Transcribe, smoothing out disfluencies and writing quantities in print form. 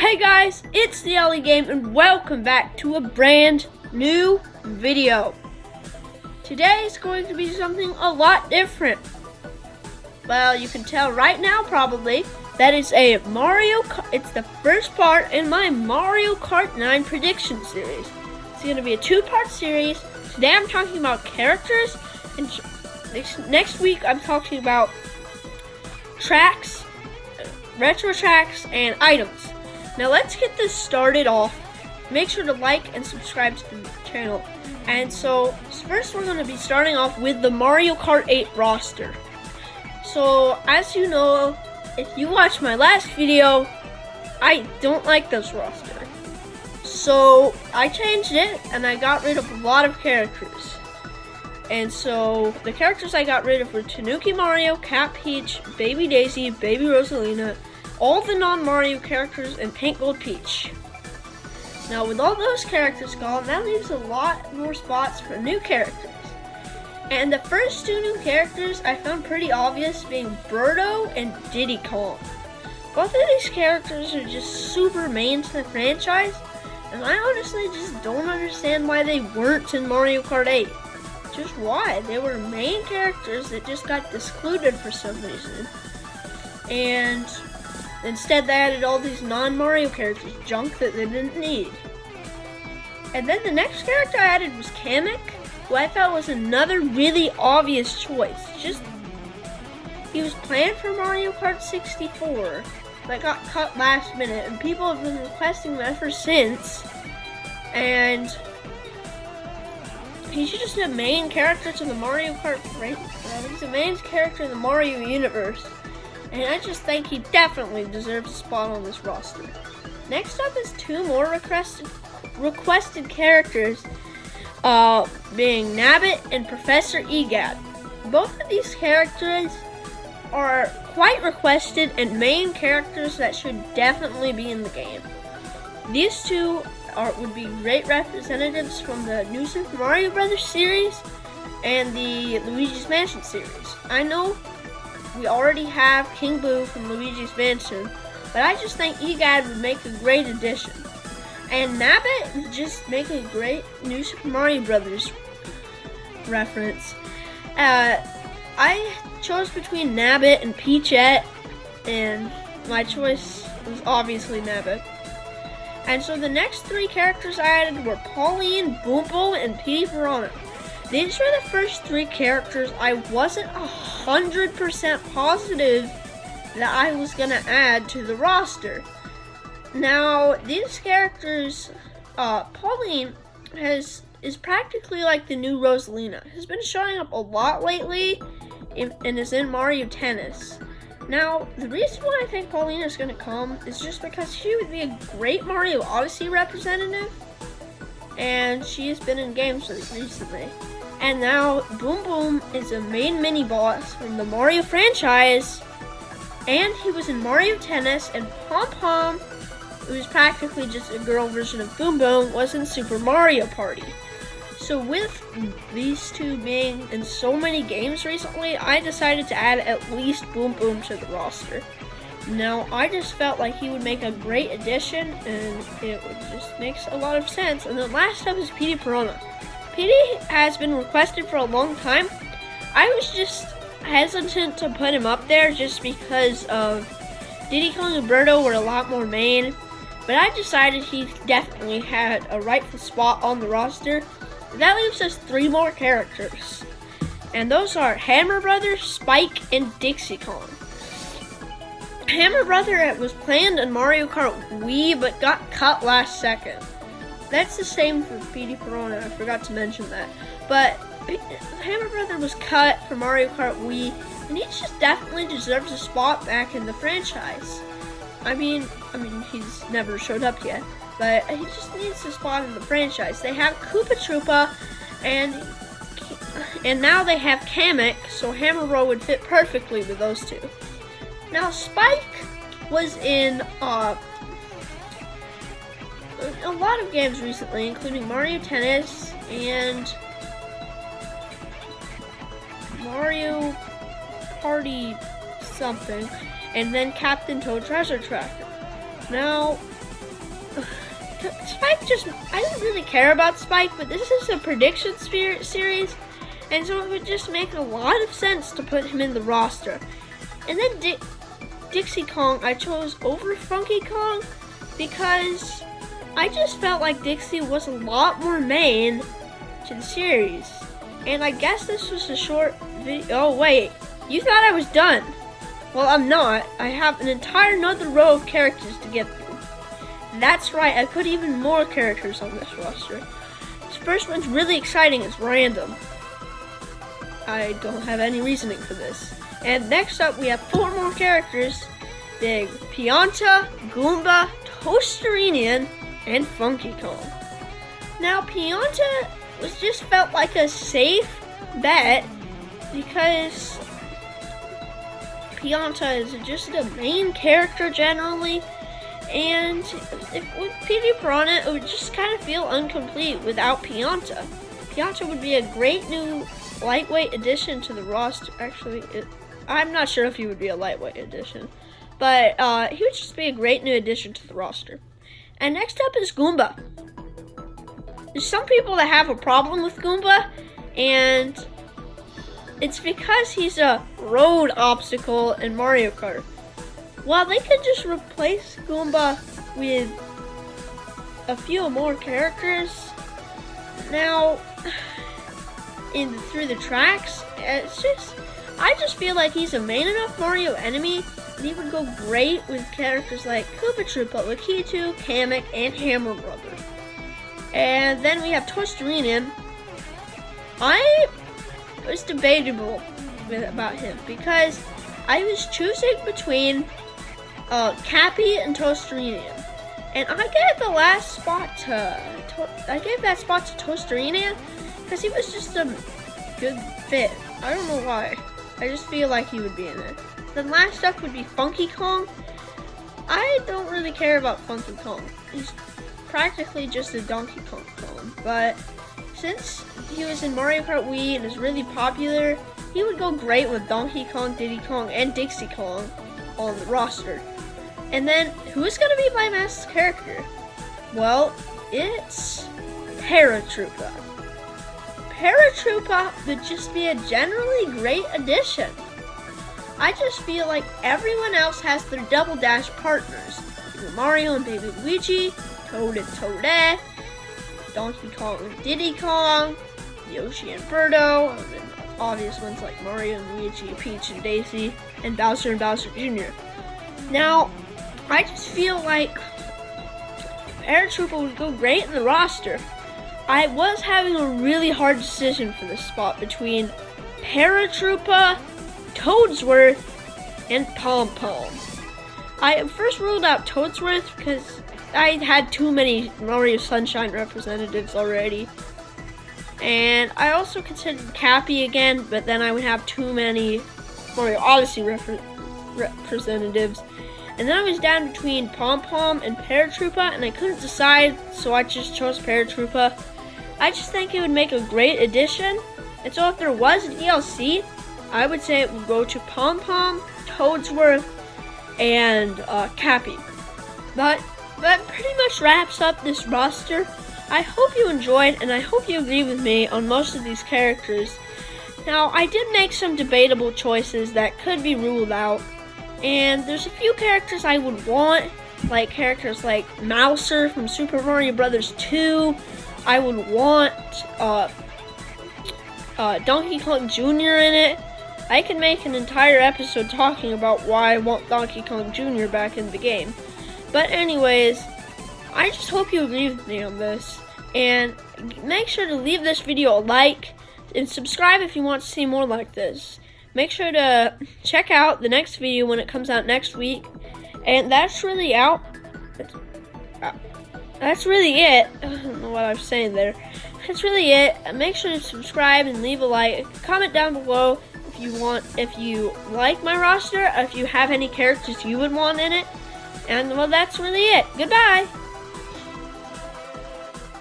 Hey guys, it's the Ellie Game and welcome back to a brand new video. Today is going to be something a lot different. Well, you can tell right now probably that it's it's the first part in my Mario Kart 9 prediction series. It's going to be a two-part series. Today I'm talking about characters and next week I'm talking about tracks, retro tracks, and items. Now let's get this started off. Make sure to like and subscribe to the channel. And so first we're going to be starting off with the Mario Kart 8 roster. So as you know, if you watched my last video, I don't like this roster. So I changed it and I got rid of a lot of characters. And so the characters I got rid of were Tanuki Mario, Cat Peach, Baby Daisy, Baby Rosalina, all the non-Mario characters, and Pink Gold Peach. Now with all those characters gone, that leaves a lot more spots for new characters. And the first two new characters I found pretty obvious, being Birdo and Diddy Kong. Both of these characters are just super main to the franchise, and I honestly just don't understand why they weren't in Mario Kart 8. Just why? They were main characters that just got excluded for some reason. And instead they added all these non-Mario characters, junk that they didn't need. And then the next character I added was Kamek, who I thought was another really obvious choice. He was planned for Mario Kart 64, but got cut last minute, and people have been requesting that ever since. And he's just a main character to the Mario Kart franchise. He's a main character in the Mario universe. And I just think he definitely deserves a spot on this roster. Next up is two more requested characters, being Nabbit and Professor Egad. Both of these characters are quite requested and main characters that should definitely be in the game. These two would be great representatives from the new Super Mario Bros. Series and the Luigi's Mansion series. I know we already have King Boo from Luigi's Mansion, but I just think Egad would make a great addition. And Nabbit would just make a great new Super Mario Bros. Reference. I chose between Nabbit and Peachette, and my choice was obviously Nabbit. And so the next three characters I added were Pauline, Boom Boom, and Petey Piranha. These were the first three characters I wasn't 100% positive that I was going to add to the roster. Now, these characters, Pauline is practically like the new Rosalina. Has been showing up a lot lately and is in Mario Tennis. Now, the reason why I think Pauline is going to come is just because she would be a great Mario Odyssey representative, and she has been in games recently. And now, Boom Boom is a main mini-boss from the Mario franchise, and he was in Mario Tennis, and Pom Pom, who is practically just a girl version of Boom Boom, was in Super Mario Party. So with these two being in so many games recently, I decided to add at least Boom Boom to the roster. Now, I just felt like he would make a great addition, and it would just makes a lot of sense. And then last up is Petey Piranha. Petey has been requested for a long time. I was just hesitant to put him up there just because of Diddy Kong and Birdo were a lot more main, but I decided he definitely had a rightful spot on the roster. That leaves us three more characters, and those are Hammer Brother, Spike, and Dixie Kong. Hammer Brother was planned in Mario Kart Wii, but got cut last second. That's the same for Petey Piranha, I forgot to mention that. But Hammer Brother was cut for Mario Kart Wii, and he just definitely deserves a spot back in the franchise. I mean, he's never showed up yet, but he just needs a spot in the franchise. They have Koopa Troopa, and now they have Kamek, so Hammer Bro would fit perfectly with those two. Now, Spike was in a lot of games recently, including Mario Tennis and Mario Party something, and then Captain Toad Treasure Tracker. Now, Spike I didn't really care about Spike, but this is a prediction series, and so it would just make a lot of sense to put him in the roster. And then Dixie Kong I chose over Funky Kong because I just felt like Dixie was a lot more main to the series. And I guess this was a short video. Oh wait, you thought I was done. Well, I'm not. I have an entire another row of characters to get through. That's right, I put even more characters on this roster. This first one's really exciting, it's random. I don't have any reasoning for this. And next up, we have 4 more characters. Big Pianta, Goomba, Toasterinian, and Funky Kong. Now, Pianta just felt like a safe bet because Pianta is just a main character generally, and with PD Piranha, it would just kind of feel incomplete without Pianta. Pianta would be a great new lightweight addition to the roster. Actually, I'm not sure if he would be a lightweight addition, but he would just be a great new addition to the roster. And next up is Goomba. There's some people that have a problem with Goomba, and it's because he's a road obstacle in Mario Kart. Well, they could just replace Goomba with a few more characters. Now, through the tracks, I just feel like he's a main enough Mario enemy, and he would go great with characters like Koopa Troopa, Lakitu, Kamek, and Hammer Brother. And then we have Toasterinian. I was debatable about him because I was choosing between Cappy and Toasterinian, and I gave that spot to Toasterinian because he was just a good fit. I don't know why. I just feel like he would be in it. Then last up would be Funky Kong. I don't really care about Funky Kong. He's practically just a Donkey Kong clone, but since he was in Mario Kart Wii and is really popular, he would go great with Donkey Kong, Diddy Kong, and Dixie Kong on the roster. And then, who's gonna be my master character? Well, it's Paratroopa. Paratroopa would just be a generally great addition. I just feel like everyone else has their Double Dash partners. Mario and Baby Luigi, Toad and Toadette, Donkey Kong and Diddy Kong, Yoshi and Birdo, and then obvious ones like Mario and Luigi, Peach and Daisy, and Bowser Jr. Now, I just feel like Paratroopa would go great in the roster. I was having a really hard decision for this spot between Paratroopa, Toadsworth, and Pom Pom. I first ruled out Toadsworth because I had too many Mario Sunshine representatives already. And I also considered Cappy again, but then I would have too many Mario Odyssey representatives. And then I was down between Pom Pom and Paratroopa, and I couldn't decide, so I just chose Paratroopa. I just think it would make a great addition, and so if there was an DLC, I would say it would go to Pom Pom, Toadsworth, and Cappy. But that pretty much wraps up this roster. I hope you enjoyed, and I hope you agree with me on most of these characters. Now, I did make some debatable choices that could be ruled out, and there's a few characters I would want, like characters like Mouser from Super Mario Bros. 2. I would want Donkey Kong Jr. in it. I can make an entire episode talking about why I want Donkey Kong Jr. back in the game. But anyways, I just hope you agree with me on this. And make sure to leave this video a like and subscribe if you want to see more like this. Make sure to check out the next video when it comes out next week. And that's really That's really it. I don't know what I was saying there. That's really it. Make sure to subscribe and leave a like. Comment down below if you like my roster, or if you have any characters you would want in it. And well, that's really it. Goodbye.